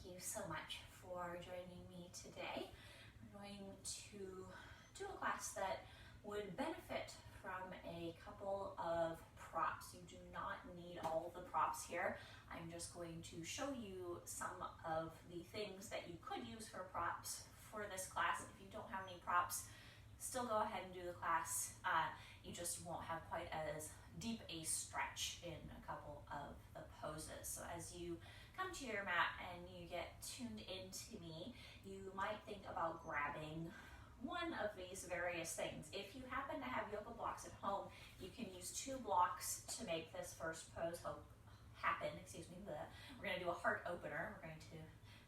you so much for joining me today. I'm going to do a class that would benefit from a couple of props. You do not need all of the props here. I'm just going to show you some of the things that you could use for props for this class. If you don't have any props, still go ahead and do the class. You just won't have quite as deep a stretch in a couple of the poses. So as you come to your mat and you get tuned into me, you might think about grabbing one of these various things. If you happen to have yoga blocks at home, you can use 2 blocks to make this first pose happen. We're going to do a heart opener. We're going to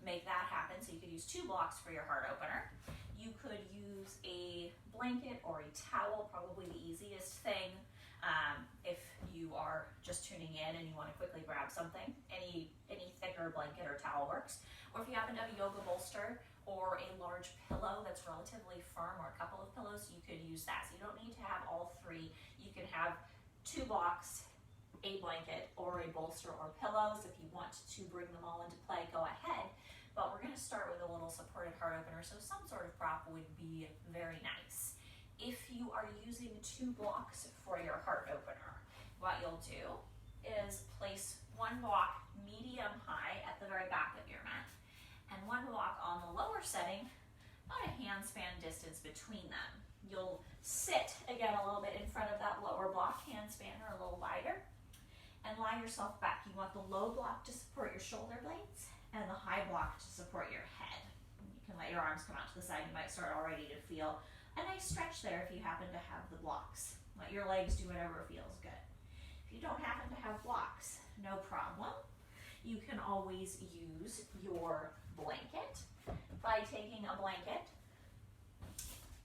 make that happen. So you could use 2 blocks for your heart opener. You could use a blanket or a towel, probably the easiest thing. If you are just tuning in and you want to quickly grab something, any thicker blanket or towel works. Or if you happen to have a yoga bolster or a large pillow that's relatively firm, or a couple of pillows, you could use that. So you don't need to have all 3. You can have 2 blocks, a blanket, or a bolster or pillows. If you want to bring them all into play, go ahead. But we're going to start with a little supported heart opener, so some sort of prop would be very nice. If you are using 2 blocks for your heart opener, what you'll do is place 1 block medium high at the very back of your mat, and 1 block on the lower setting, about a handspan distance between them. You'll sit again a little bit in front of that lower block, handspan or a little wider, and lie yourself back. You want the low block to support your shoulder blades and the high block to support your head. You can let your arms come out to the side. You might start already to feel a nice stretch there if you happen to have the blocks. Let your legs do whatever feels good. If you don't happen to have blocks, no problem. You can always use your blanket by taking a blanket.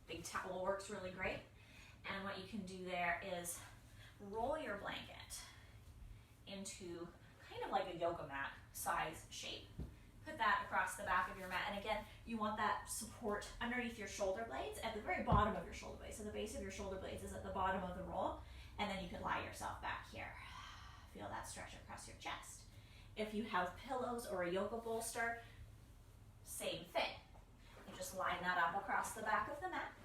Big towel works really great. And what you can do there is roll your blanket into kind of like a yoga mat size shape. Put that across the back of your mat, and again, you want that support underneath your shoulder blades at the very bottom of your shoulder blades. So the base of your shoulder blades is at the bottom of the roll, and then you can lie yourself back here. Feel that stretch across your chest. If you have pillows or a yoga bolster, same thing. You just line that up across the back of the mat,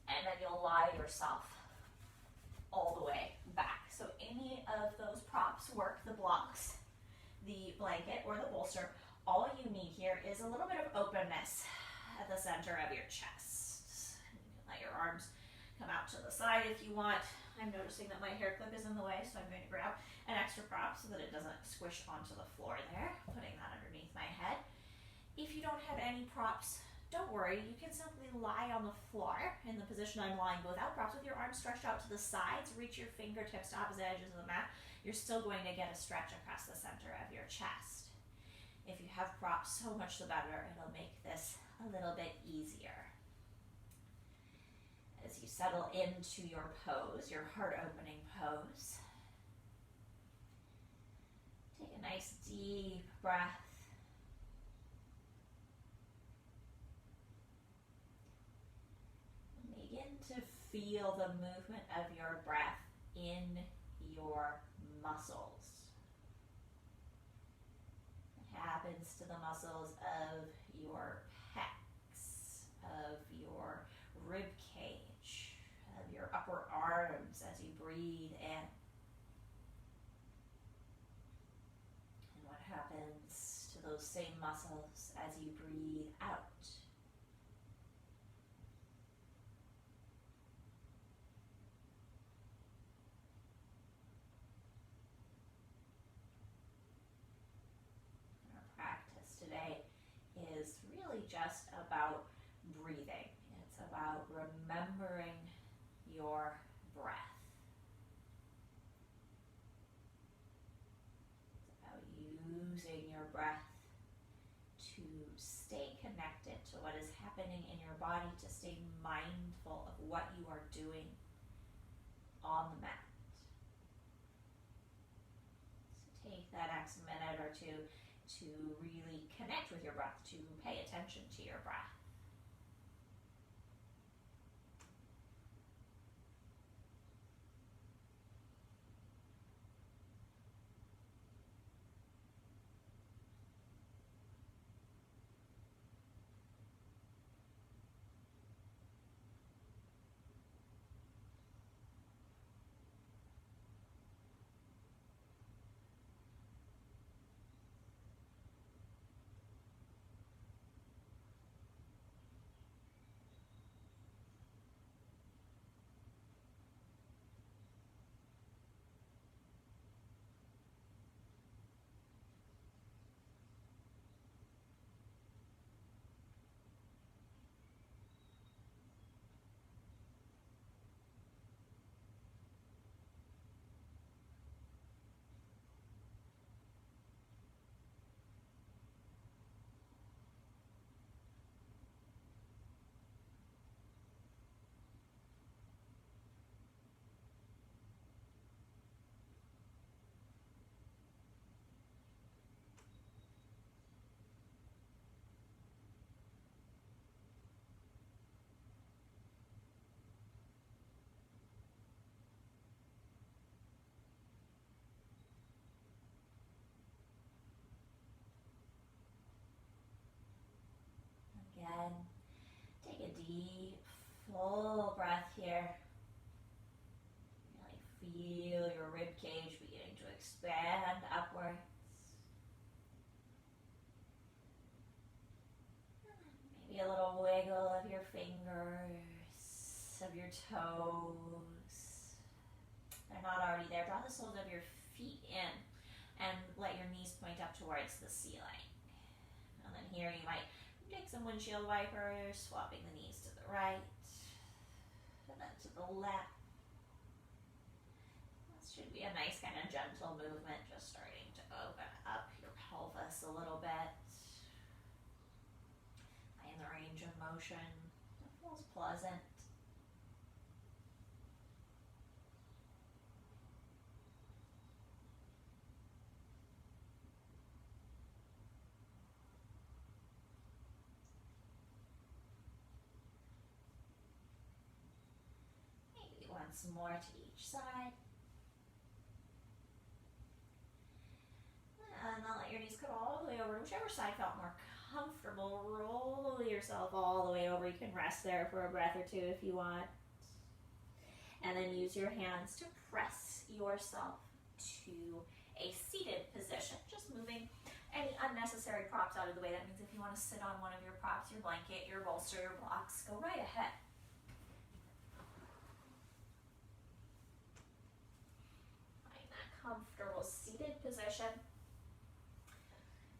and then you'll lie yourself all the way back. So any of those props work, the blocks, the blanket, or the bolster. All you need here is a little bit of openness at the center of your chest. You can let your arms come out to the side if you want. I'm noticing that my hair clip is in the way, so I'm going to grab an extra prop so that it doesn't squish onto the floor there, putting that underneath my head. If you don't have any props, don't worry, you can simply lie on the floor in the position I'm lying without props, with your arms stretched out to the sides. Reach your fingertips to opposite edges of the mat. You're still going to get a stretch across the center of your chest. If you have props, so much the better. It'll make this a little bit easier. As you settle into your pose, your heart opening pose, take a nice deep breath. Begin to feel the movement of your breath in your muscles. What happens to the muscles of your pecs, of your rib cage, of your upper arms as you breathe in? And what happens to those same muscles as you breathe out? Today is really just about breathing. It's about remembering your breath. It's about using your breath to stay connected to what is happening in your body, to stay mindful of what you are doing on the mat. So take that next minute or two to really connect with your breath, to pay attention to your breath. full breath here. Really feel your rib cage beginning to expand upwards. Maybe a little wiggle of your fingers, of your toes. They're not already there. Draw the soles of your feet in and let your knees point up towards the ceiling. And then here you might take some windshield wipers, swapping the knees to the right and then to the left. This should be a nice kind of gentle movement, just starting to open up your pelvis a little bit. In the range of motion, it feels pleasant. Once more to each side. And then let your knees come all the way over to whichever side felt more comfortable. Roll yourself all the way over. You can rest there for a breath or two if you want. And then use your hands to press yourself to a seated position. Just moving any unnecessary props out of the way. That means if you want to sit on one of your props, your blanket, your bolster, your blocks, go right ahead. Comfortable seated position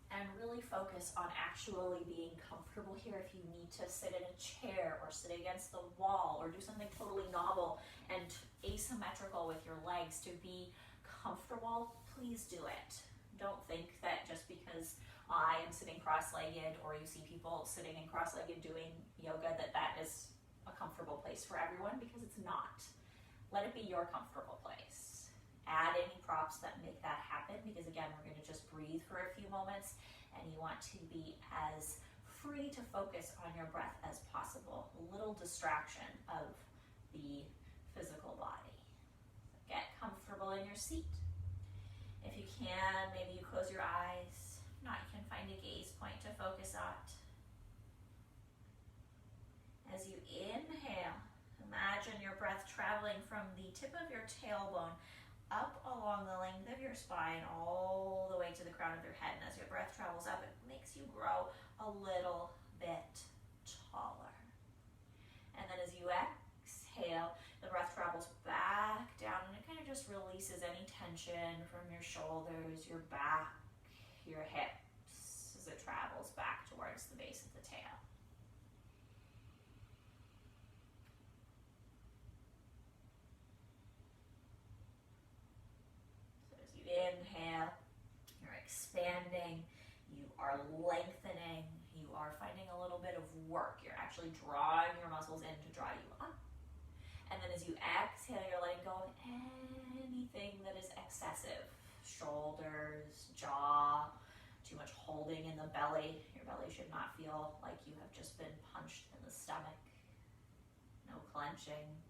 and really focus on actually being comfortable here. If you need to sit in a chair or sit against the wall or do something totally novel and asymmetrical with your legs to be comfortable, please do it. Don't think that just because I am sitting cross-legged or you see people sitting and cross-legged doing yoga that is a comfortable place for everyone, because it's not. Let it be your comfortable place. Add any props that make that happen, because again, we're going to just breathe for a few moments and you want to be as free to focus on your breath as possible. A little distraction of the physical body. So get comfortable in your seat. If you can, maybe you close your eyes. If not, you can find a gaze point to focus on. As you inhale, imagine your breath traveling from the tip of your tailbone up along the length of your spine all the way to the crown of your head. And as your breath travels up, it makes you grow a little bit taller. And then as you exhale, the breath travels back down and it kind of just releases any tension from your shoulders, your back, your hips as it travels back towards the base of the tail. Inhale, you're expanding, you are lengthening, you are finding a little bit of work. You're actually drawing your muscles in to draw you up. And then as you exhale, you're letting go of anything that is excessive. Shoulders, jaw, too much holding in the belly. Your belly should not feel like you have just been punched in the stomach. No clenching.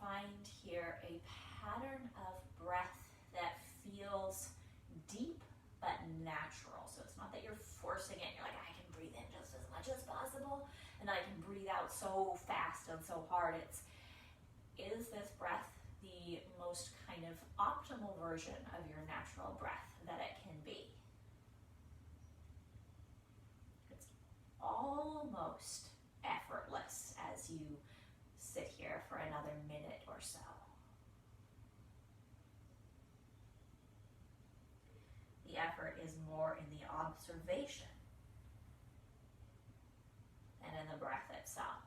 Find here a pattern of breath that feels deep but natural. So it's not that you're forcing it. You're like, I can breathe in just as much as possible and I can breathe out so fast and so hard. Is this breath the most kind of optimal version of your natural breath that it can be? It's almost effortless as you sit here for another minute or so. The effort is more in the observation than in the breath itself.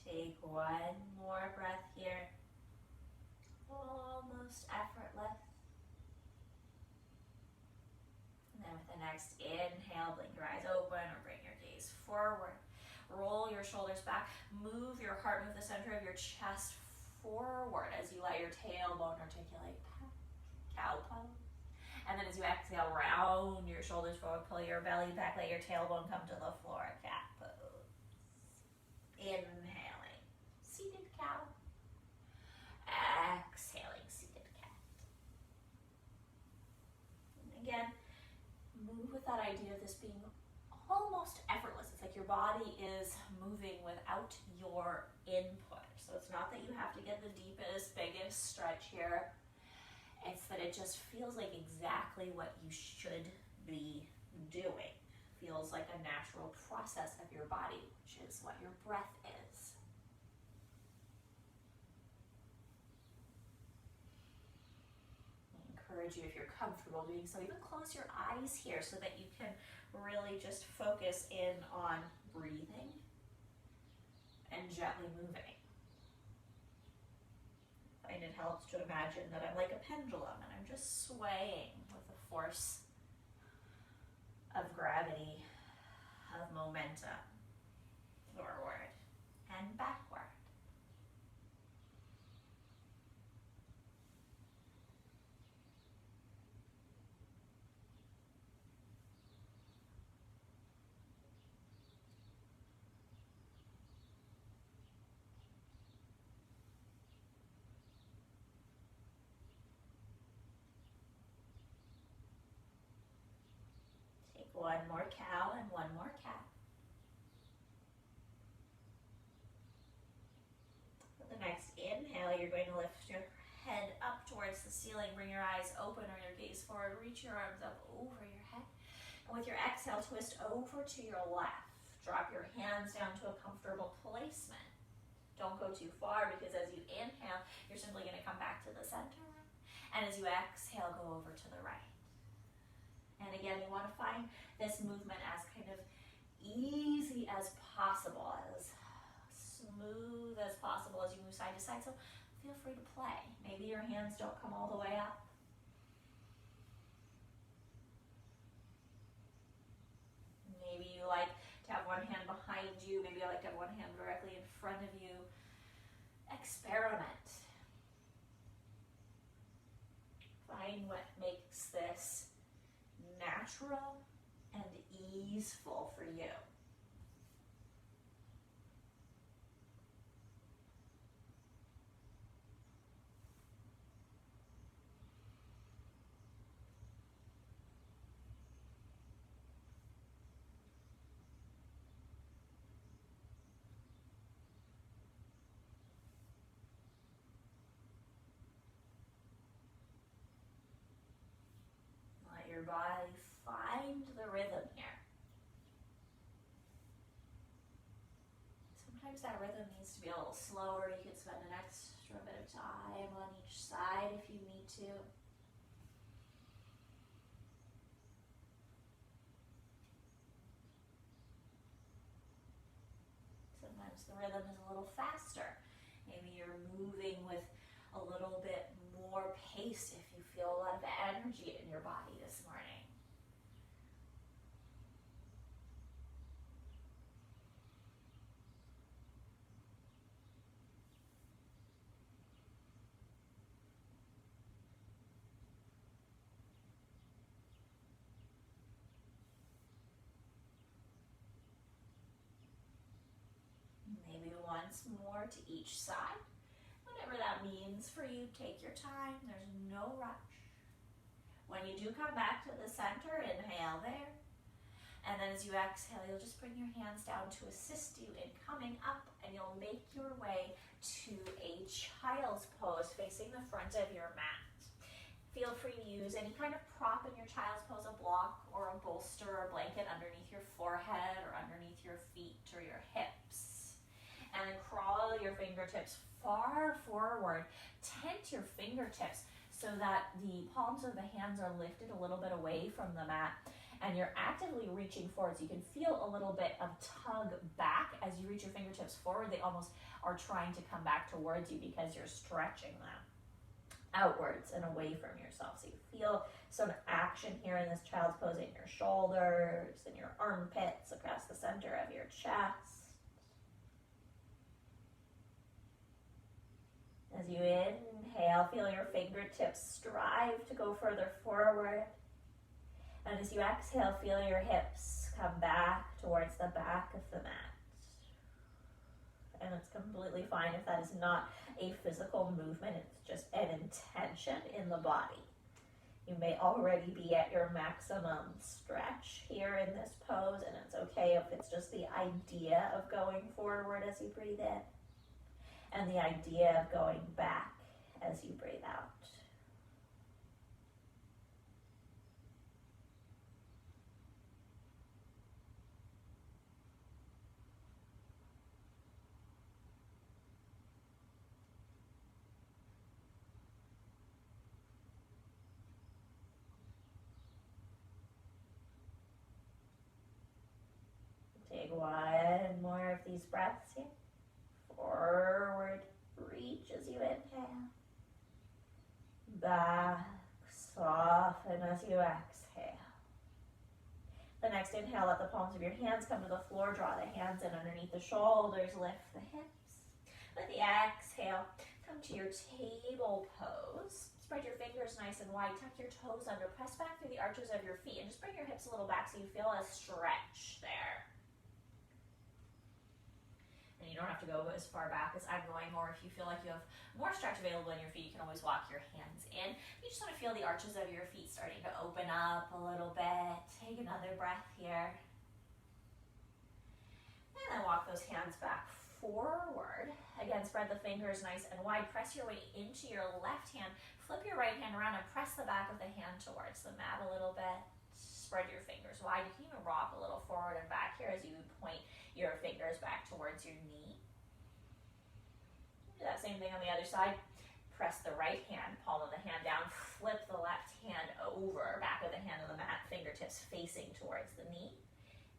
Take one more breath here. Almost effortless. And then with the next inhale, blink your eyes open or bring your gaze forward. Roll your shoulders back. Move your heart, move the center of your chest forward as you let your tailbone articulate back. Cow pose. And then as you exhale, round your shoulders forward, pull your belly back, let your tailbone come to the floor. Cat pose. Inhaling, seated cow. Exhaling, seated cat. And again, move with that idea of this being almost effortless. It's like your body is moving without your input. So it's not that you have to get the deepest, biggest stretch here. It's that it just feels like exactly what you should be doing. Feels like a natural process of your body, which is what your breath is. I encourage you, if you're comfortable doing so, even close your eyes here so that you can really just focus in on breathing and gently moving. And it helps to imagine that I'm like a pendulum and I'm just swaying with the force of gravity, of momentum, forward and backward. One more cow and one more cat. For the next inhale, you're going to lift your head up towards the ceiling. Bring your eyes open or your gaze forward. Reach your arms up over your head. And with your exhale, twist over to your left. Drop your hands down to a comfortable placement. Don't go too far because as you inhale, you're simply going to come back to the center. And as you exhale, go over to the right. And again, you want to find this movement as kind of easy as possible, as smooth as possible as you move side to side. So feel free to play. Maybe your hands don't come all the way up. Maybe you like to have one hand behind you. Maybe you like to have one hand directly in front of you. Experiment. Find what makes this natural and easeful for you. Let your body find the rhythm here. Sometimes that rhythm needs to be a little slower. You could spend an extra bit of time on each side if you need to. Sometimes the rhythm is a little faster. Maybe you're moving with a little bit more pace if you feel a lot of energy in your body this morning. Maybe once more to each side. Whatever that means for you, take your time. There's no rush. When you do come back to the center, inhale there. And then as you exhale, you'll just bring your hands down to assist you in coming up, and you'll make your way to a child's pose facing the front of your mat. Feel free to use any kind of prop in your child's pose, a block or a bolster or blanket underneath your forehead or underneath your feet or your hips. And then crawl your fingertips far forward. Tent your fingertips so that the palms of the hands are lifted a little bit away from the mat. and you're actively reaching forward. So you can feel a little bit of tug back as you reach your fingertips forward. They almost are trying to come back towards you because you're stretching them outwards and away from yourself. So you feel some action here in this child's pose in your shoulders, in your armpits, across the center of your chest. As you inhale, feel your fingertips strive to go further forward. And as you exhale, feel your hips come back towards the back of the mat. And it's completely fine if that is not a physical movement, it's just an intention in the body. You may already be at your maximum stretch here in this pose, and it's okay if it's just the idea of going forward as you breathe in, and the idea of going back as you breathe out. Take one more of these breaths here. Forward, reach as you inhale. Back, soften as you exhale. The next inhale, let the palms of your hands come to the floor. Draw the hands in underneath the shoulders. Lift the hips. With the exhale, come to your table pose. Spread your fingers nice and wide. Tuck your toes under. Press back through the arches of your feet. And just bring your hips a little back so you feel a stretch there. And you don't have to go as far back as I'm going, or if you feel like you have more stretch available in your feet, you can always walk your hands in. You just want to feel the arches of your feet starting to open up a little bit. Take another breath here. And then walk those hands back forward. Again, spread the fingers nice and wide. Press your way into your left hand. Flip your right hand around and press the back of the hand towards the mat a little bit. Spread your fingers wide. You can even rock a little forward and back here as you point your fingers back towards your knee. Do that same thing on the other side. Press the right hand, palm of the hand down, flip the left hand over, back of the hand on the mat, fingertips facing towards the knee.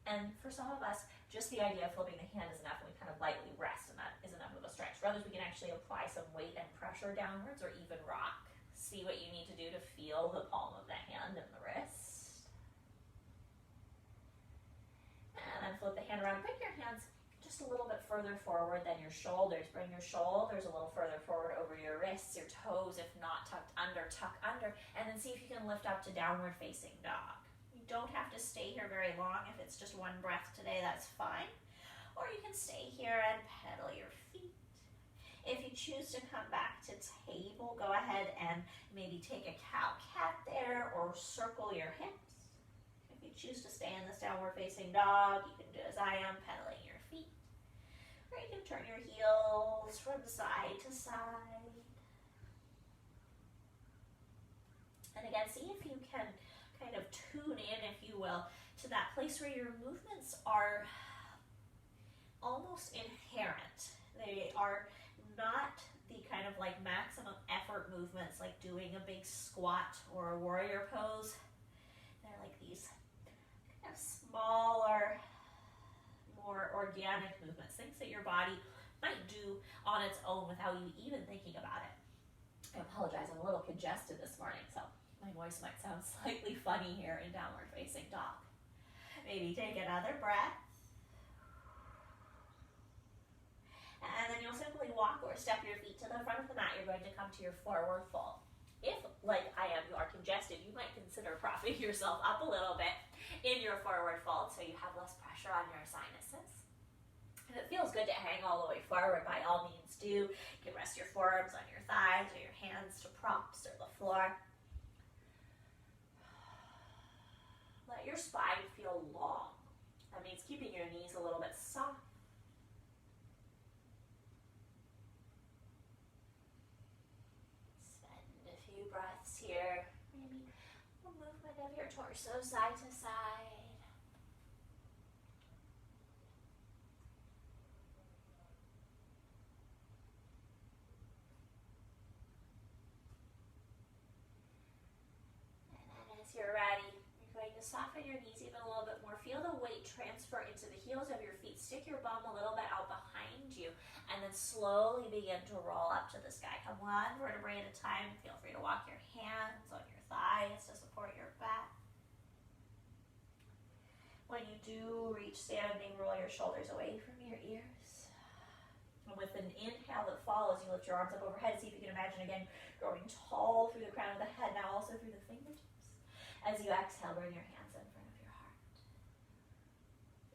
And for some of us, just the idea of flipping the hand is enough, and we kind of lightly rest, and that is enough of a stretch. For others, we can actually apply some weight and pressure downwards, or even rock. See what you need to do to feel the palm of the hand and the wrist. And then flip the hand around. Bring your hands just a little bit further forward than your shoulders. Bring your shoulders a little further forward over your wrists, your toes, if not tuck under, and then see if you can lift up to downward facing dog. You don't have to stay here very long. If it's just one breath today, that's fine. Or you can stay here and pedal your feet. If you choose to come back to table, go ahead and maybe take a cow-cat there, or circle your hips. If you choose to stay in this downward facing dog, you can do as I am, pedaling your feet. Or you can turn your heels from side to side. And again, see if you can kind of tune in, if you will, to that place where your movements are almost inherent. They are not the kind of like maximum effort movements like doing a big squat or a warrior pose. They're like these kind of smaller, more organic movements, things that your body might do on its own without you even thinking about it. I apologize, I'm a little congested this morning, so my voice might sound slightly funny here in downward facing dog. Maybe take another breath. And then you'll simply walk or step your feet to the front of the mat. You're going to come to your forward fold. If, like I am, you are congested, you might consider propping yourself up a little bit in your forward fold so you have less pressure on your sinuses. If it feels good to hang all the way forward, by all means do. You can rest your forearms on your thighs or your hands to props or the floor. Let your spine feel long. That means keeping your knees a little bit soft. Breaths here, maybe a movement of your torso side to side. And then as you're ready, you're going to soften your knees even a little bit more. Feel the weight transfer into the heels of your feet. Stick your bum a little bit out behind you, and then slowly begin to roll up to the sky. Come one vertebrae at a time. Feel free to walk your hands on your thighs to support your back. When you do reach standing, roll your shoulders away from your ears. And with an inhale that follows, you lift your arms up overhead. See if you can imagine, again, growing tall through the crown of the head, now also through the fingertips. As you exhale, bring your hands in front of your heart.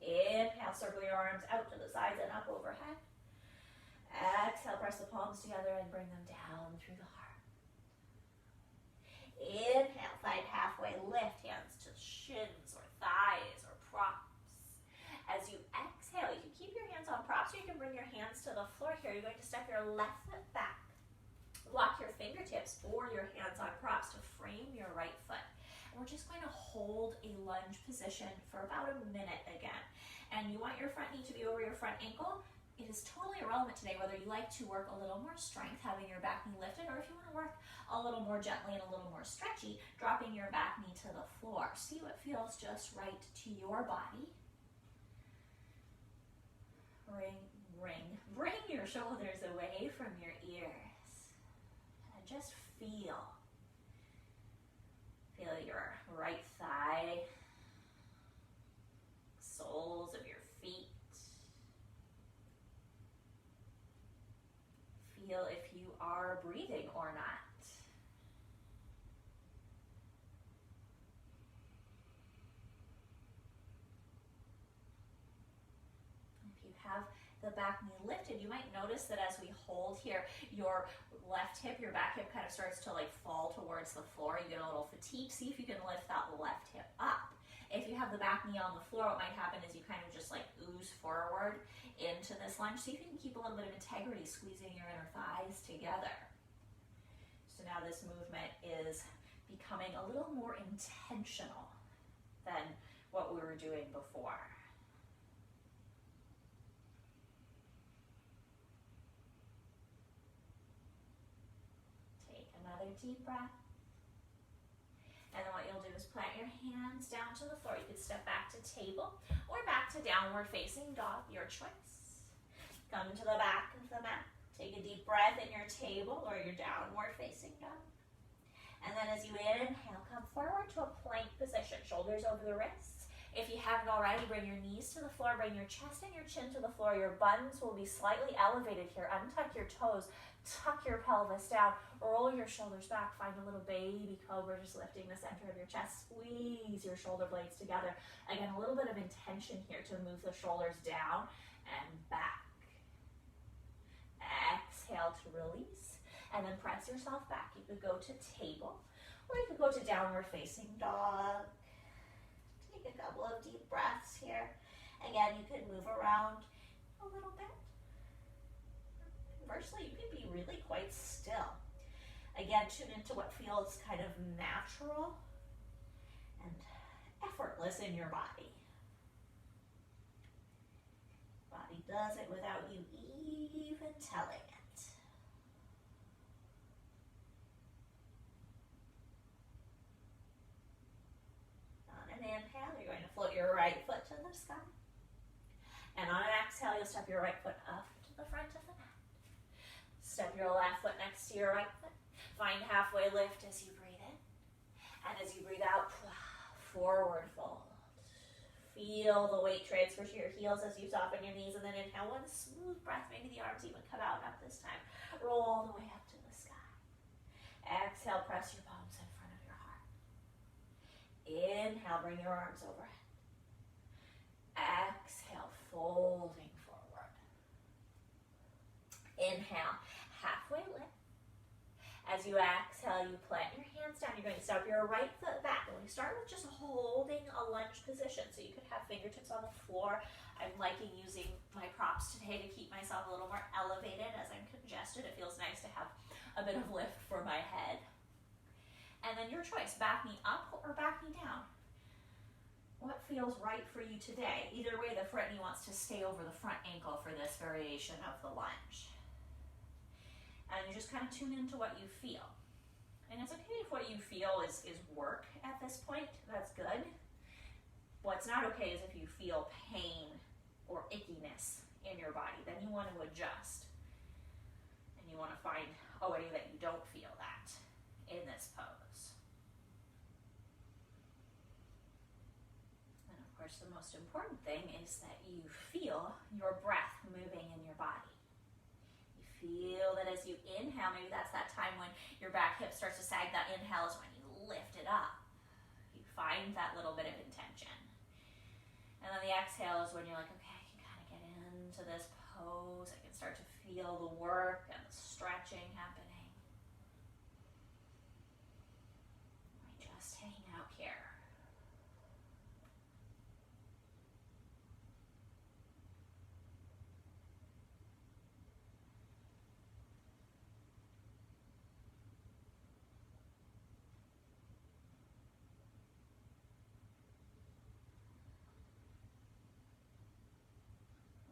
Inhale, circle your arms out to the sides and up overhead. Exhale, press the palms together and bring them down through the heart. Inhale, find halfway, lift hands to shins or thighs or props. As you exhale, you can keep your hands on props, or you can bring your hands to the floor here. You're going to step your left foot back. Lock your fingertips or your hands on props to frame your right foot. And we're just going to hold a lunge position for about a minute again. And you want your front knee to be over your front ankle. It is totally irrelevant today whether you like to work a little more strength, having your back knee lifted, or if you want to work a little more gently and a little more stretchy, dropping your back knee to the floor. See what feels just right to your body. Bring your shoulders away from your ears. And just feel your right thigh, soles of your feet. Feel if you are breathing or not. If you have the back knee lifted, you might notice that as we hold here, your left hip, your back hip kind of starts to like fall towards the floor. You get a little fatigue. See if you can lift that left hip up. If you have the back knee on the floor, what might happen is you kind of just like ooze forward into this lunge. See if you can keep a little bit of integrity, squeezing your inner thighs together. So now this movement is becoming a little more intentional than what we were doing before. Another deep breath. And then what you'll do is plant your hands down to the floor. You can step back to table or back to downward facing dog, your choice. Come to the back of the mat. Take a deep breath in your table or your downward facing dog. And then as you inhale, come forward to a plank position, shoulders over the wrists. If you haven't already, bring your knees to the floor, bring your chest and your chin to the floor. Your buns will be slightly elevated here. Untuck your toes. Tuck your pelvis down, roll your shoulders back, find a little baby cobra, just lifting the center of your chest, squeeze your shoulder blades together. Again, a little bit of intention here to move the shoulders down and back. Exhale to release, and then press yourself back. You could go to table, or you could go to downward facing dog. Take a couple of deep breaths here. Again, you could move around a little bit. Conversely, you can be really quite still. Again, tune into what feels kind of natural and effortless in your body. Body does it without you even telling it. On an inhale, you're going to float your right foot to the sky. And on an exhale, you'll step your right foot up to the front of the mat. Step your left foot next to your right foot. Find halfway lift as you breathe in. And as you breathe out, forward fold. Feel the weight transfer to your heels as you soften your knees, and then inhale one smooth breath. Maybe the arms even come out and up this time. Roll all the way up to the sky. Exhale, press your palms in front of your heart. Inhale, bring your arms overhead. Exhale, folding forward. Inhale, halfway lift. As you exhale, you plant your hands down. You're going to step your right foot back. And we start with just holding a lunge position. So you could have fingertips on the floor. I'm liking using my props today to keep myself a little more elevated as I'm congested. It feels nice to have a bit of lift for my head. And then your choice, back knee up or back knee down. What feels right for you today? Either way, the front knee wants to stay over the front ankle for this variation of the lunge. And you just kind of tune into what you feel. And it's okay if what you feel is work at this point. That's good. What's not okay is if you feel pain or ickiness in your body. Then you want to adjust. And you want to find a way that you don't feel that in this pose. And of course, the most important thing is that you feel your breath moving in your body. You feel that as you inhale, maybe that's that time when your back hip starts to sag. That inhale is when you lift it up. You find that little bit of intention. And then the exhale is when you're like, okay, I can kind of get into this pose. I can start to feel the work and the stretching happening. I just hang out here.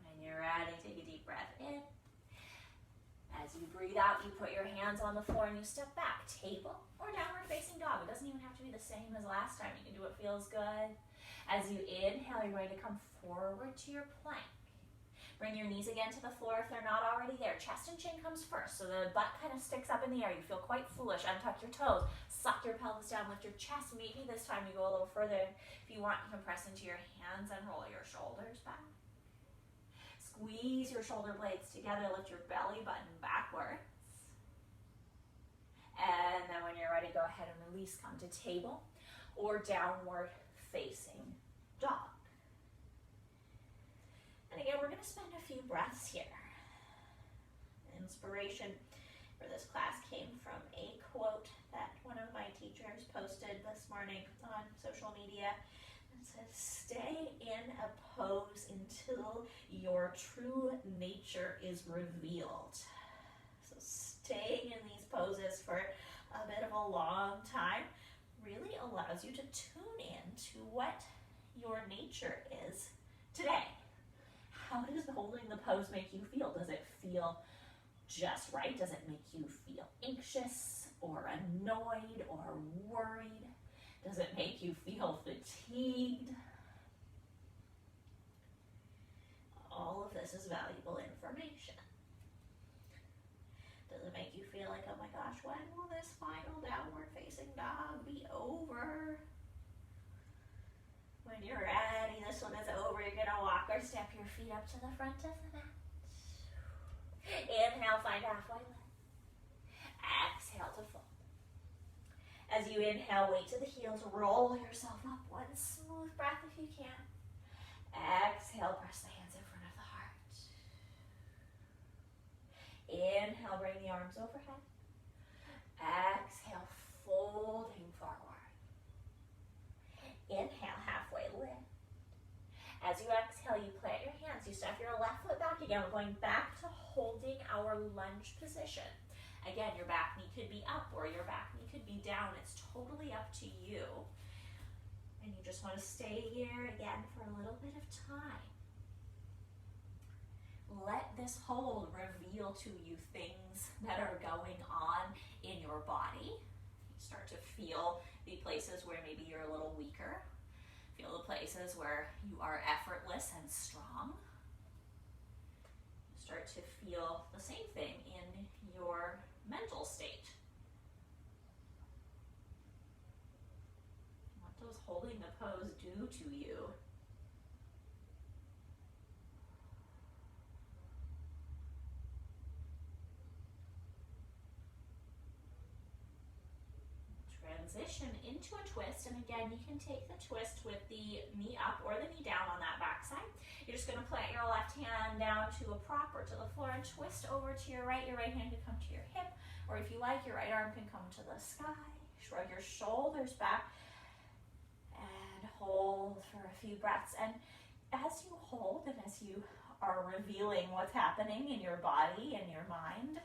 When you're ready, take a deep breath in. As you breathe out, you put your hands on the floor and you step back. Table or downward facing dog. It doesn't even have to be the same as last time. You can do what feels good. As you inhale, you're going to come forward to your plank. Bring your knees again to the floor if they're not already there. Chest and chin comes first, so the butt kind of sticks up in the air. You feel quite foolish. Untuck your toes. Suck your pelvis down, lift your chest. Maybe this time you go a little further. If you want, you can press into your hands and roll your shoulders back. Squeeze your shoulder blades together, lift your belly button backwards. And then when you're ready, go ahead and release, come to table or downward facing dog. And again, we're going to spend a few breaths here. Inspiration for this class came from a quote that one of my teachers posted this morning on social media. It says, stay in a pose until your true nature is revealed. So staying in these poses for a bit of a long time really allows you to tune in to what your nature is today. How does holding the pose make you feel? Does it feel just right? Does it make you feel anxious or annoyed or worried? Does it make you feel fatigued? All of this is valuable information. Does it make you feel like, oh my gosh, when will this final downward facing dog be over? When you're ready, this one is over. You're gonna walk or step your feet up to the front of the mat. Inhale, find halfway lift. Exhale to fold. As you inhale, weight to the heels, roll yourself up. One smooth breath if you can. Exhale, press the hands in front of the heart. Inhale, bring the arms overhead. Exhale, folding forward. Inhale, halfway lift. As you exhale, you plant your hands. You step your left foot back again. We're going back to holding our lunge position. Again, your back knee could be up or your back knee could be down. It's totally up to you. And you just want to stay here again for a little bit of time. Let this hold reveal to you things that are going on in your body. You start to feel the places where maybe you're a little weaker. Feel the places where you are effortless and strong. You start to feel the same thing in your mental state. What does holding the pose do to you? Transition into a twist, and again, you can take the twist with the knee up or the knee down on that back side. You're just going to plant your left hand down to a prop or to the floor and twist over to your right. Your right hand can come to your hip, or if you like, your right arm can come to the sky. Shrug your shoulders back and hold for a few breaths. And as you hold and as you are revealing what's happening in your body and your mind,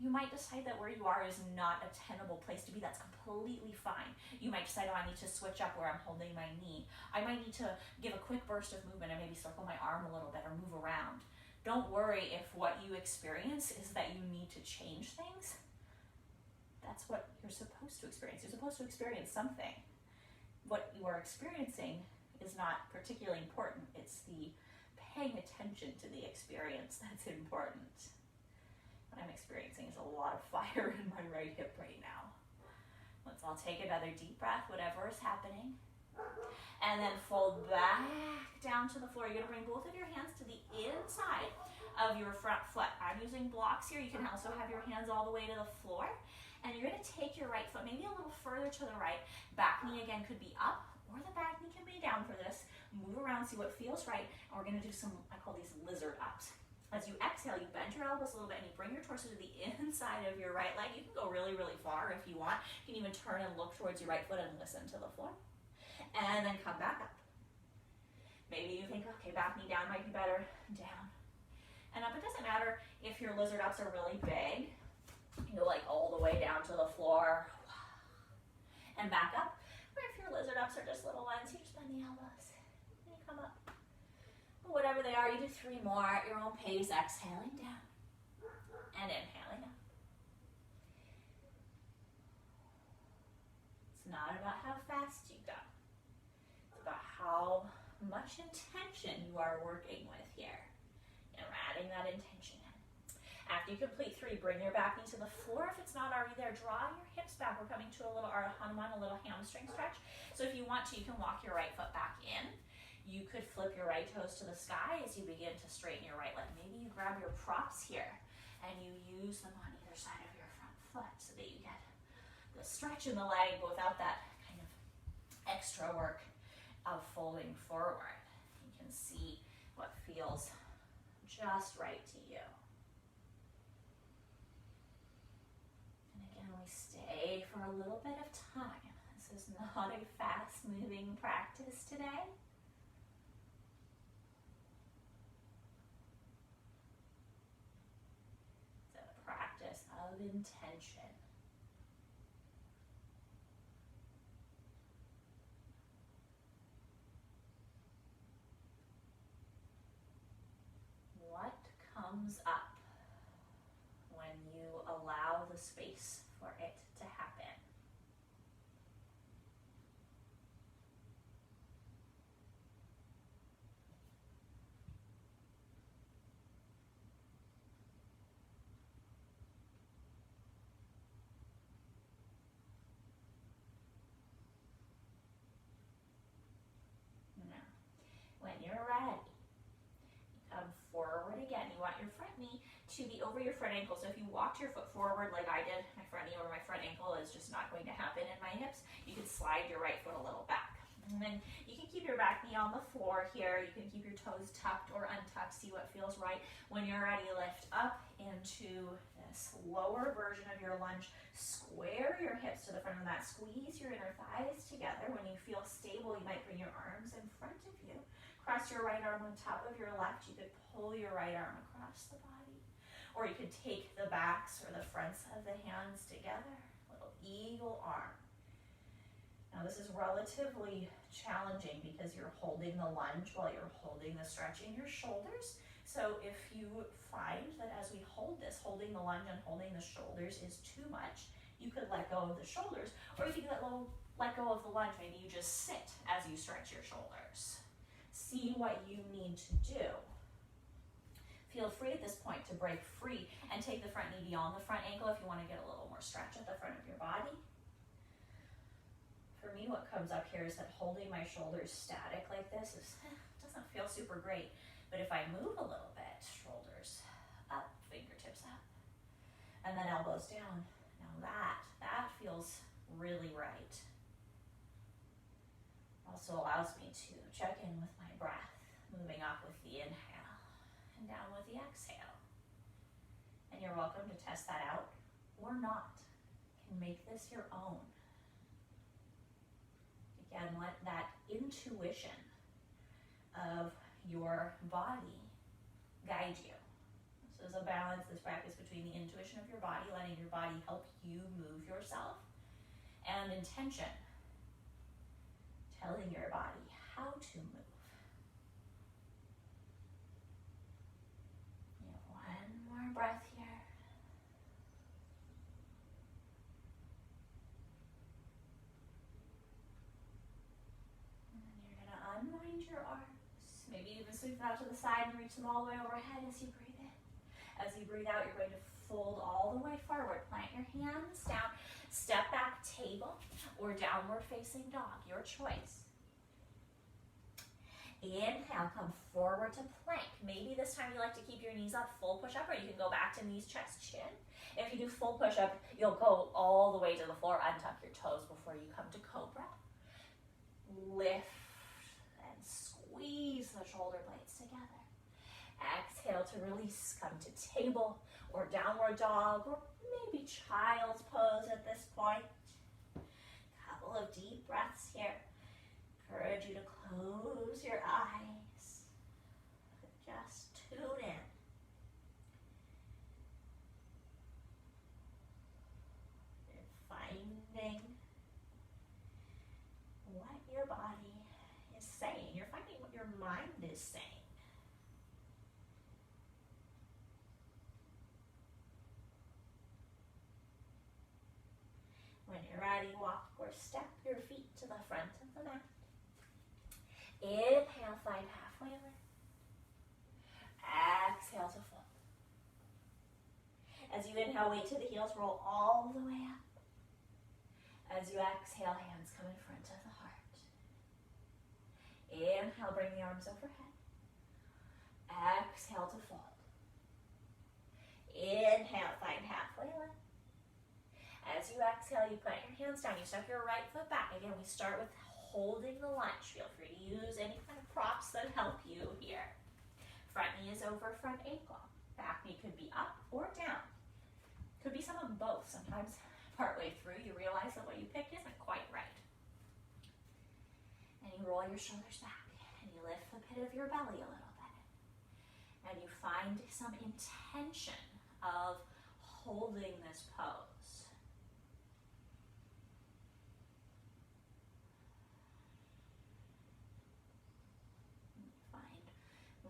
you might decide that where you are is not a tenable place to be. That's completely fine. You might decide, oh, I need to switch up where I'm holding my knee. I might need to give a quick burst of movement and maybe circle my arm a little bit or move around. Don't worry if what you experience is that you need to change things. That's what you're supposed to experience. You're supposed to experience something. What you are experiencing is not particularly important. It's the paying attention to the experience that's important. What I'm experiencing is a lot of fire in my right hip right now. Let's all take another deep breath, whatever is happening. And then fold back down to the floor. You're gonna bring both of your hands to the inside of your front foot. I'm using blocks here. You can also have your hands all the way to the floor. And you're gonna take your right foot maybe a little further to the right. Back knee again could be up, or the back knee can be down for this. Move around, see what feels right. And we're gonna do some, I call these lizard ups. As you exhale, you bend your elbows a little bit and you bring your torso to the inside of your right leg. You can go really, really far if you want. You can even turn and look towards your right foot and listen to the floor. And then come back up. Maybe you think, okay, back knee down might be better. Down and up. It doesn't matter if your lizard ups are really big. You go like all the way down to the floor and back up. Or if your lizard ups are just little ones, you just bend the elbows and you come up. Whatever they are, you do 3 more at your own pace, exhaling down and inhaling up. It's not about how fast you go. It's about how much intention you are working with here. And we're adding that intention in. After you complete 3, bring your back knee to the floor. If it's not already there, draw your hips back. We're coming to a little Ardha Hanuman, a little hamstring stretch. So if you want to, you can walk your right foot back in. You could flip your right toes to the sky as you begin to straighten your right leg. Maybe you grab your props here and you use them on either side of your front foot so that you get the stretch in the leg without that kind of extra work of folding forward. You can see what feels just right to you. And again, we stay for a little bit of time. This is not a fast-moving practice today. Of intention. What comes up when you allow the space for it to happen? When you're ready, you come forward again. You want your front knee to be over your front ankle. So if you walked your foot forward like I did, my front knee over my front ankle is just not going to happen in my hips. You can slide your right foot a little back. And then you can keep your back knee on the floor here. You can keep your toes tucked or untucked. See what feels right. When you're ready, lift up into this lower version of your lunge. Square your hips to the front of that. Squeeze your inner thighs together. When you feel stable, you might bring your arms in front of you. Cross your right arm on top of your left. You could pull your right arm across the body. Or you could take the backs or the fronts of the hands together. Little eagle arm. Now this is relatively challenging because you're holding the lunge while you're holding the stretch in your shoulders. So if you find that as we hold this, holding the lunge and holding the shoulders is too much, you could let go of the shoulders. Or you could let go of the lunge. Maybe you just sit as you stretch your shoulders. See what you need to do. Feel free at this point to break free and take the front knee beyond the front ankle if you want to get a little more stretch at the front of your body. For me, what comes up here is that holding my shoulders static like this doesn't feel super great. But if I move a little bit, shoulders up, fingertips up, and then elbows down. Now that feels really right. Also allows me to check in with my breath, moving up with the inhale and down with the exhale. And you're welcome to test that out or not. You can make this your own. Again, let that intuition of your body guide you. This is a balance, this practice between the intuition of your body, letting your body help you move yourself, and intention, telling your body how to move. You have one more breath here. And then you're going to unwind. sweep them out to the side and reach them all the way overhead as you breathe in. As you breathe out, you're going to fold all the way forward. Plant your hands down. Step back table or downward facing dog, your choice. Inhale, come forward to plank. Maybe this time you like to keep your knees up, full push-up, or you can go back to knees, chest, chin. If you do full push-up, you'll go all the way to the floor, untuck your toes before you come to cobra. Lift and squeeze the shoulder blades together. Exhale to release, come to table or downward dog or maybe child's pose at this point. Couple of deep breaths here. Encourage you to close your eyes. Just tune in. And finding what your body is saying. You're finding what your mind is saying. When you're ready, walk or step your feet to the front of the mat. Inhale, find halfway lift. Exhale to fold. As you inhale, weight to the heels, roll all the way up. As you exhale, hands come in front of the heart. Inhale, bring the arms overhead. Exhale to fold. Inhale, find halfway lift. As you exhale, you plant your hands down. You step your right foot back. Again, we start with holding the lunge. Feel free to use any kind of props that help you here. Front knee is over front ankle. Back knee could be up or down. Could be some of both. Sometimes partway through you realize that what you picked isn't quite right. And you roll your shoulders back and you lift the pit of your belly a little bit. And you find some intention of holding this pose.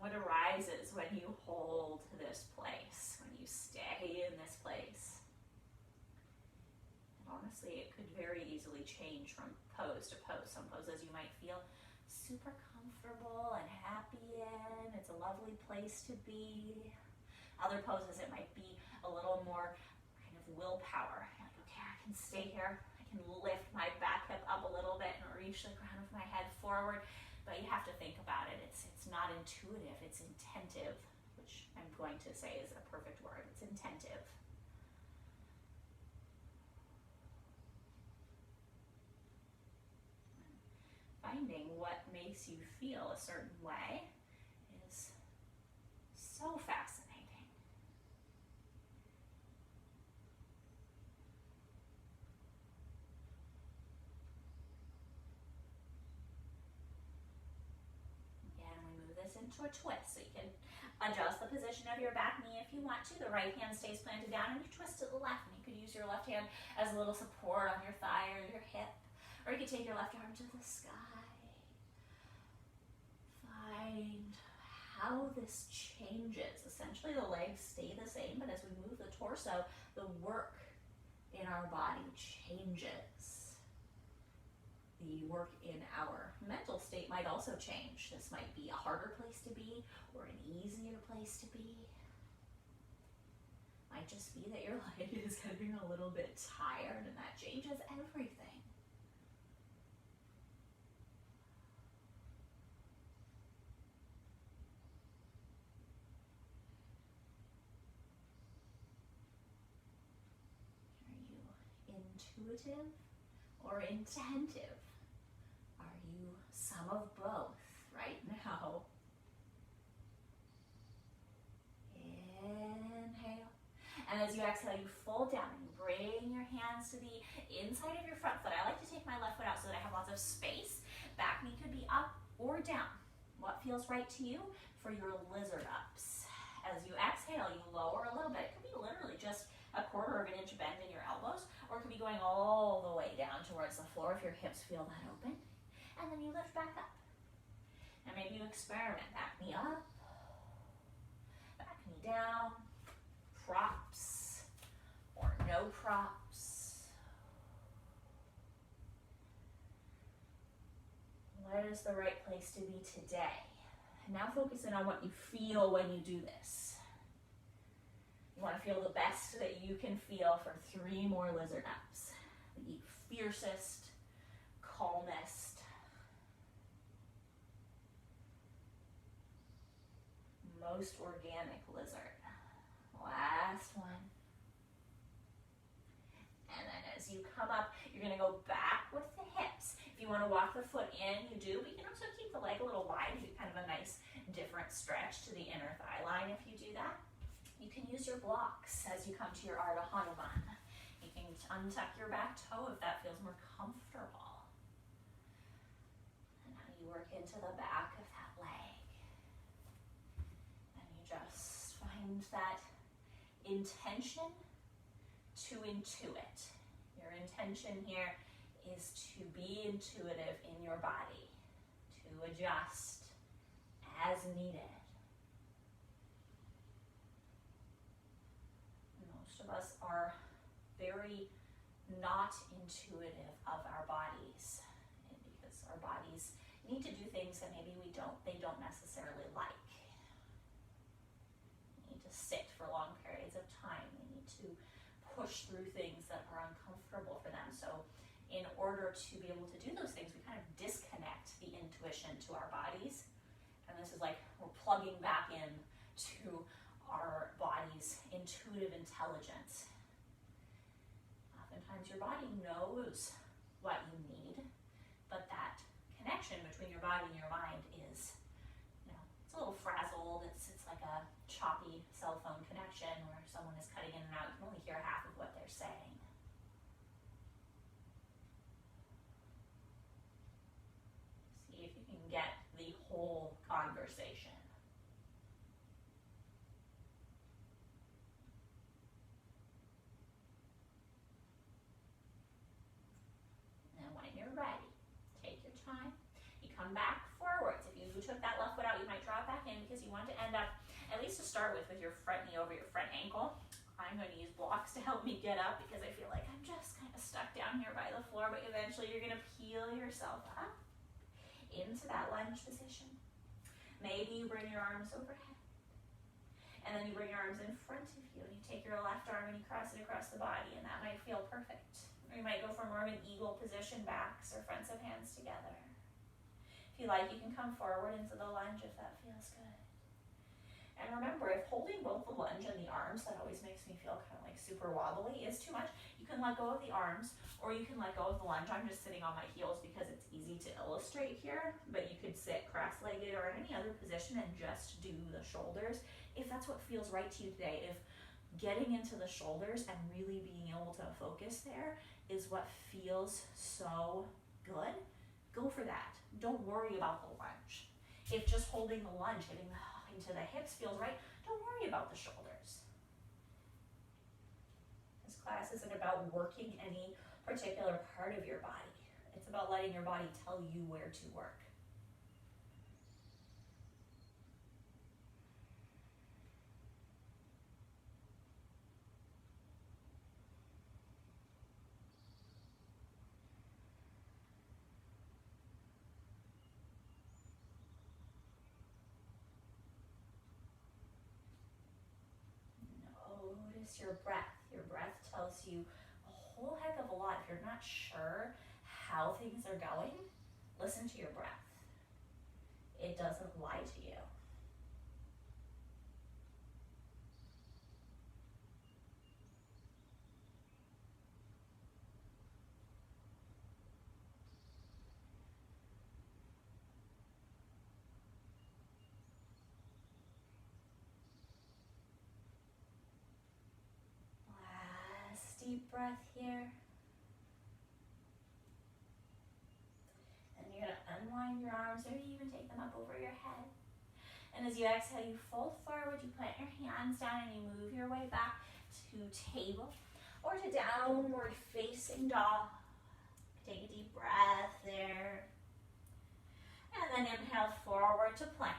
What arises when you hold this place, when you stay in this place. And honestly, it could very easily change from pose to pose. Some poses you might feel super comfortable and happy in. It's a lovely place to be. Other poses, it might be a little more kind of willpower. You're like, okay, I can stay here. I can lift my back hip up a little bit and reach the crown of my head forward. But you have to think about it. It's not intuitive, it's intentive, which I'm going to say is a perfect word. It's intentive. Finding what makes you feel a certain way is so fascinating. Into a twist. So you can adjust the position of your back knee if you want to. The right hand stays planted down and you twist to the left. And you could use your left hand as a little support on your thigh or your hip. Or you could take your left arm to the sky. Find how this changes. Essentially the legs stay the same, but as we move the torso, the work in our body changes. The work in our mental state might also change. This might be a harder place to be or an easier place to be. Might just be that your leg is getting a little bit tired and that changes everything. Are you intuitive or intentive? Are you some of both right now? Inhale. And as you exhale, you fold down and you bring your hands to the inside of your front foot. I like to take my left foot out so that I have lots of space. Back knee could be up or down. What feels right to you for your lizard ups? As you exhale, you lower a little bit. It could be literally just a 1/4 inch bend in your elbows, or it could be going all the way down towards the floor if your hips feel that open. And then you lift back up. And maybe you experiment. Back knee up, back knee down, props or no props. What is the right place to be today? And now focus in on what you feel when you do this. You want to feel the best that you can feel for 3 more lizard ups. The fiercest, calmest, most organic lizard. Last one. And then as you come up, you're going to go back with the hips. If you want to walk the foot in, you do, but you can also keep the leg a little wide, do kind of a nice different stretch to the inner thigh line if you do that. You can use your blocks as you come to your Ardha Hanuman. You can untuck your back toe if that feels more comfortable. And now you work into the back of that leg. And you just find that intention to intuit. Your intention here is to be intuitive in your body, to adjust as needed. Most of us are very not intuitive of our bodies, and because our bodies need to do things that maybe they don't necessarily like. They need to sit for long periods of time. They need to push through things that are uncomfortable for them. So in order to be able to do those things, we kind of disconnect the intuition to our bodies. And this is like we're plugging back in to our body's intuitive intelligence. Oftentimes your body knows what you need, but that connection between your body and your mind is, it's a little frazzled. It's like a choppy cell phone connection where someone is cutting in and out. You can only hear half of what they're saying. See if you can get the whole conversation. And when you're ready, take your time. You come back forwards. If you took that left foot out, you might draw it back in because you want to end up, at least to start with your front knee over your front ankle. I'm going to use blocks to help me get up because I feel like I'm just kind of stuck down here by the floor, but eventually you're going to peel yourself up into that lunge position. Maybe you bring your arms overhead, and then you bring your arms in front of you, and you take your left arm and you cross it across the body, and that might feel perfect. Or you might go for more of an eagle position, backs or fronts of hands together. If you like, you can come forward into the lunge if that feels good. And remember, if holding both the lunge and the arms, that always makes me feel kind of like super wobbly, is too much, you can let go of the arms, or you can let go of the lunge. I'm just sitting on my heels because it's easy to illustrate here, but you could sit cross-legged or in any other position and just do the shoulders if that's what feels right to you today. If getting into the shoulders and really being able to focus there is what feels so good, go for that. Don't worry about the lunge. If just holding the lunge, getting into the hips feels right, don't worry about the shoulders. This class isn't about working any particular part of your body. It's about letting your body tell you where to work. Notice your breath. Your breath tells you a whole heck of a lot. If you're not sure how things are going, listen to your breath. It doesn't lie to you. Deep breath here. And you're going to unwind your arms, maybe even take them up over your head. And as you exhale, you fold forward, you plant your hands down, and you move your way back to table or to downward facing dog. Take a deep breath there. And then inhale forward to plank.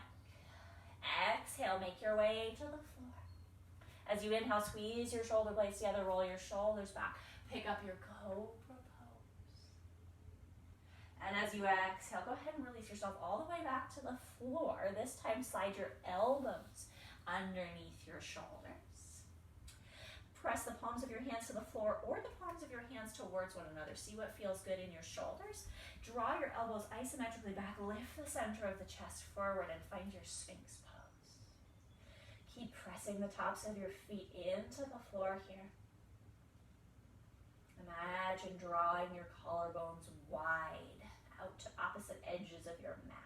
Exhale, make your way to the floor. As you inhale, squeeze your shoulder blades together, roll your shoulders back, pick up your cobra pose. And as you exhale, go ahead and release yourself all the way back to the floor. This time, slide your elbows underneath your shoulders. Press the palms of your hands to the floor or the palms of your hands towards one another. See what feels good in your shoulders. Draw your elbows isometrically back. Lift the center of the chest forward and find your Sphinx pose. Keep pressing the tops of your feet into the floor here. Imagine drawing your collarbones wide out to opposite edges of your mat.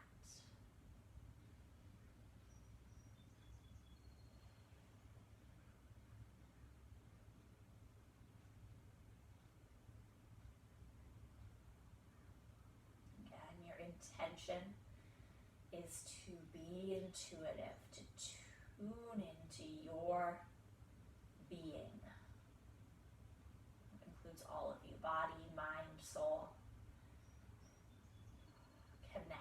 Again, your intention is to be intuitive, to tune into your being. It includes all of you, body, mind, soul. Connect.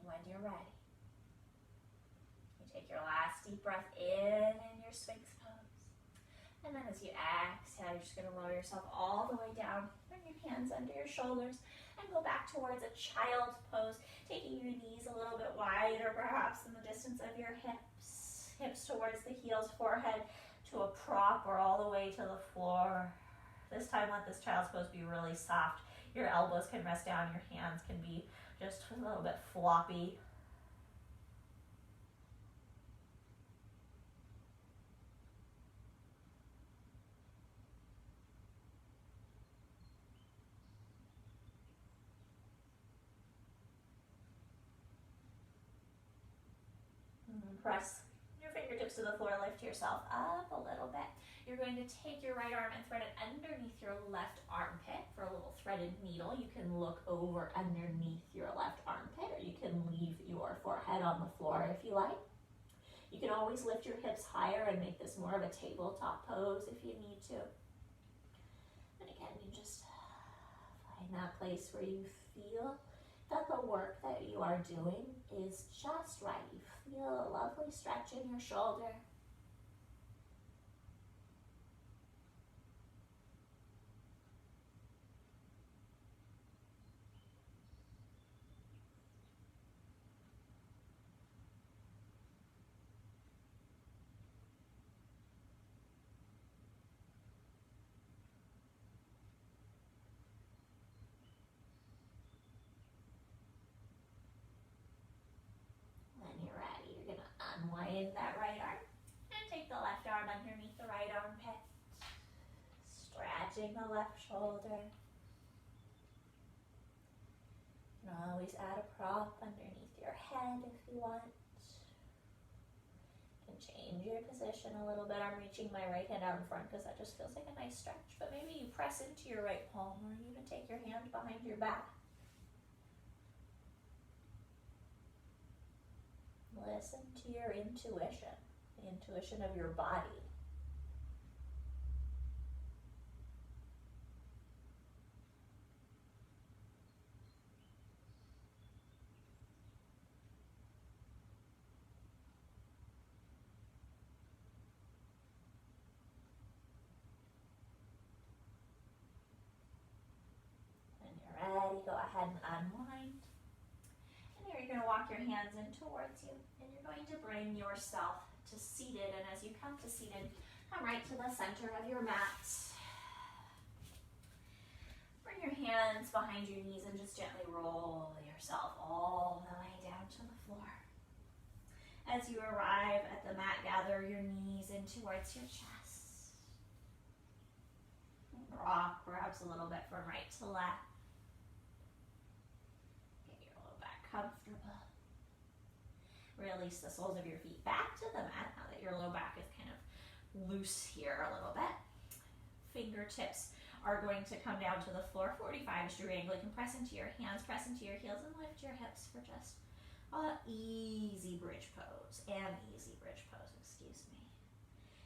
When you're ready, you take your last deep breath in your Sphinx pose. And then as you exhale, you're just going to lower yourself all the way down. Bring your hands under your shoulders and go back towards a child's pose, taking your knees a little bit wider, perhaps in the distance of your hips. Hips towards the heels, forehead to a prop or all the way to the floor. This time, let this child's pose be really soft. Your elbows can rest down, your hands can be just a little bit floppy. Press your fingertips to the floor, lift yourself up a little bit. You're going to take your right arm and thread it underneath your left armpit for a little threaded needle. You can look over underneath your left armpit, or you can leave your forehead on the floor if you like. You can always lift your hips higher and make this more of a tabletop pose if you need to. And again, you just find that place where you feel that the work that you are doing is just right. You feel a lovely stretch in your shoulder. Unwind that right arm and take the left arm underneath the right armpit, stretching the left shoulder. You can always add a prop underneath your head if you want. You can change your position a little bit. I'm reaching my right hand out in front because that just feels like a nice stretch, but maybe you press into your right palm or even take your hand behind your back. Listen to your intuition, the intuition of your body. When you're ready, go ahead and unwind. And here you're going to walk your hands in towards you. And you're going to bring yourself to seated. And as you come to seated, come right to the center of your mat. Bring your hands behind your knees and just gently roll yourself all the way down to the floor. As you arrive at the mat, gather your knees in towards your chest. Rock perhaps a little bit from right to left. Get your low back comfortable. Release the soles of your feet back to the mat now that your low back is kind of loose here a little bit. Fingertips are going to come down to the floor, 45 degree angle. You can press into your hands, press into your heels, and lift your hips for just an easy bridge pose.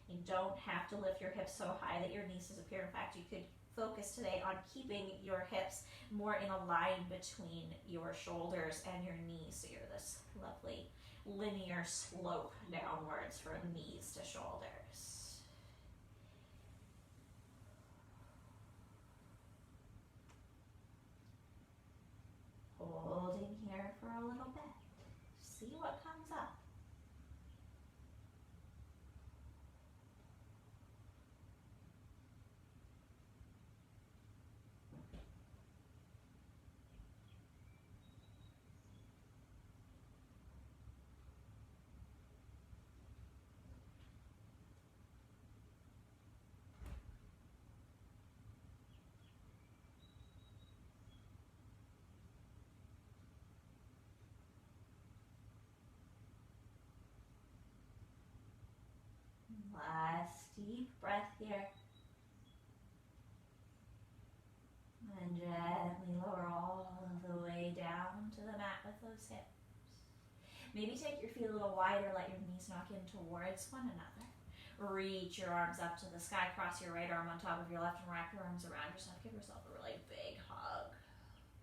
You don't have to lift your hips so high that your knees disappear. In fact, you could focus today on keeping your hips more in a line between your shoulders and your knees, so you're this lovely linear slope downwards from knees to shoulders. Holding here for a little bit. See what comes up. Last deep breath here. And gently lower all the way down to the mat with those hips. Maybe take your feet a little wider, let your knees knock in towards one another. Reach your arms up to the sky, cross your right arm on top of your left and wrap your arms around yourself. Give yourself a really big hug.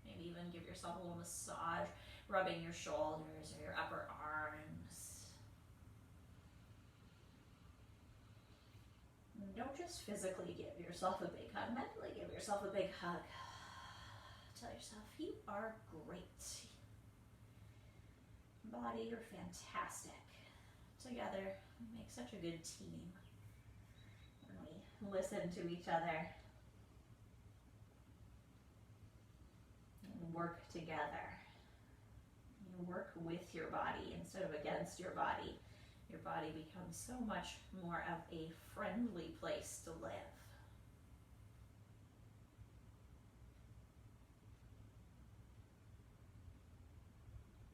Maybe even give yourself a little massage, rubbing your shoulders or your upper arms. And don't just physically give yourself a big hug, mentally give yourself a big hug. Tell yourself you are great. Body, you're fantastic. Together, we make such a good team when we listen to each other and work together. You work with your body instead of against your body. Your body becomes so much more of a friendly place to live.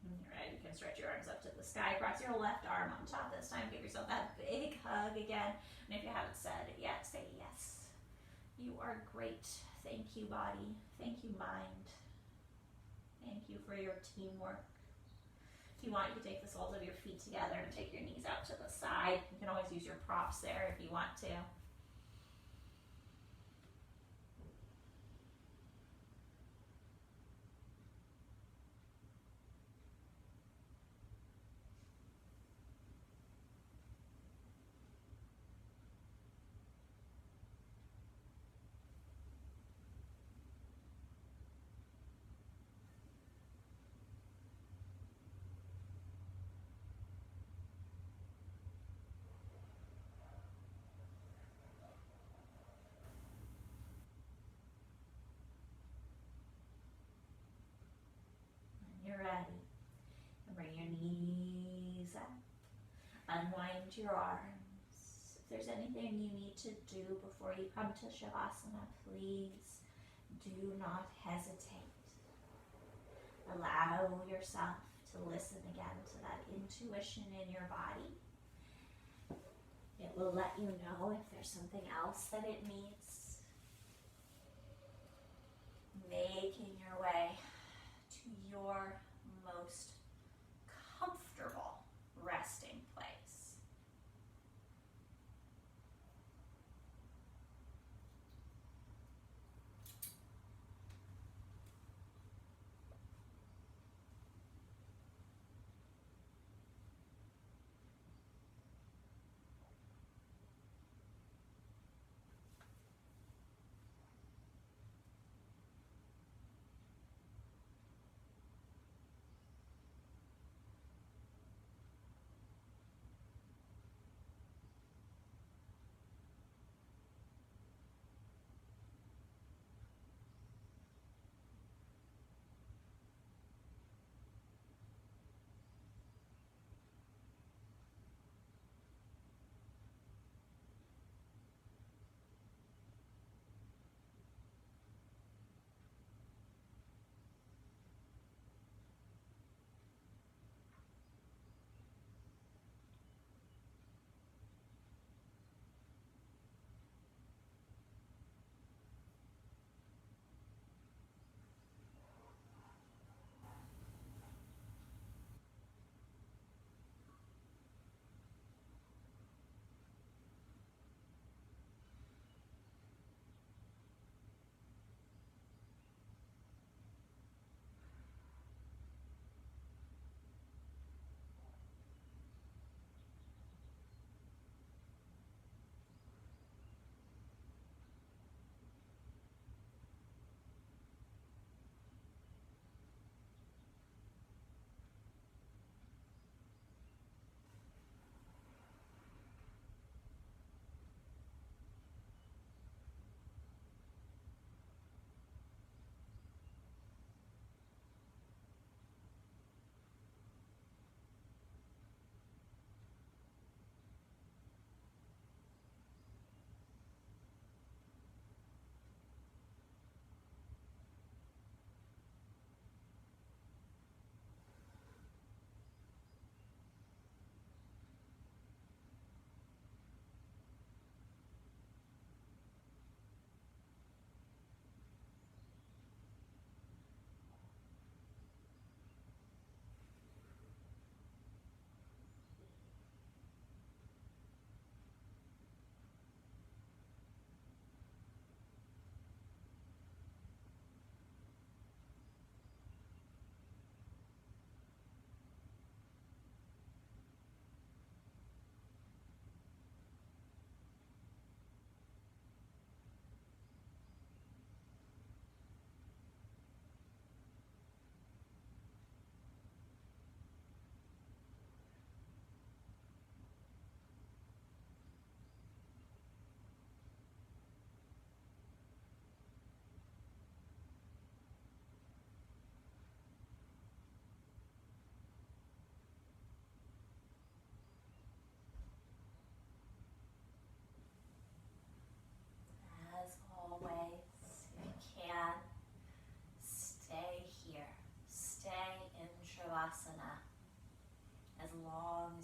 You can stretch your arms up to the sky, cross your left arm on top this time, give yourself that big hug again, and if you haven't said it yet, say yes. You are great. Thank you, body. Thank you, mind. Thank you for your teamwork. If you want, you can take the soles of your feet together and take your knees out to the side. You can always use your props there if you want to. You're ready. And bring your knees up. Unwind your arms. If there's anything you need to do before you come to Shavasana, please do not hesitate. Allow yourself to listen again to that intuition in your body. It will let you know if there's something else that it needs. Making your way to your most comfortable resting place.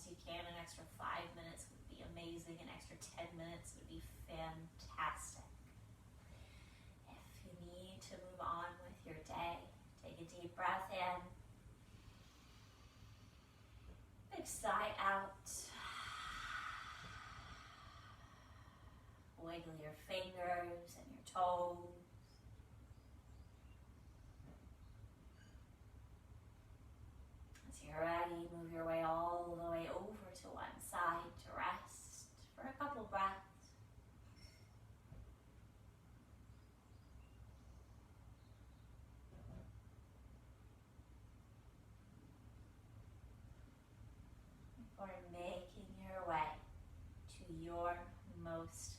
as you can. An extra 5 minutes would be amazing. An extra 10 minutes would be fantastic. If you need to move on with your day, take a deep breath in. Big sigh out. Wiggle your fingers and your toes. As you're ready, move your way all the way over to one side to rest for a couple breaths. Before making your way to your most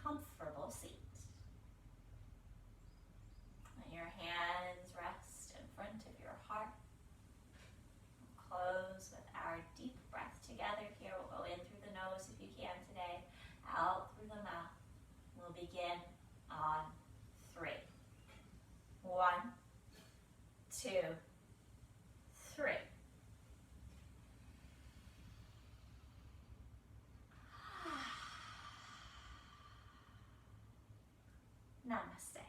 comfortable seat. Let your hands rest in front of your heart. We'll close with our deep breath together here. We'll go in through the nose if you can today, out through the mouth. We'll begin on 3. 1, 2, 3. Namaste.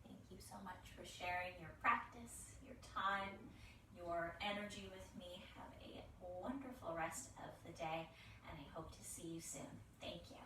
Thank you so much for sharing your practice, your time, your energy with me. Have a wonderful rest of the day, and I hope to see you soon. Thank you.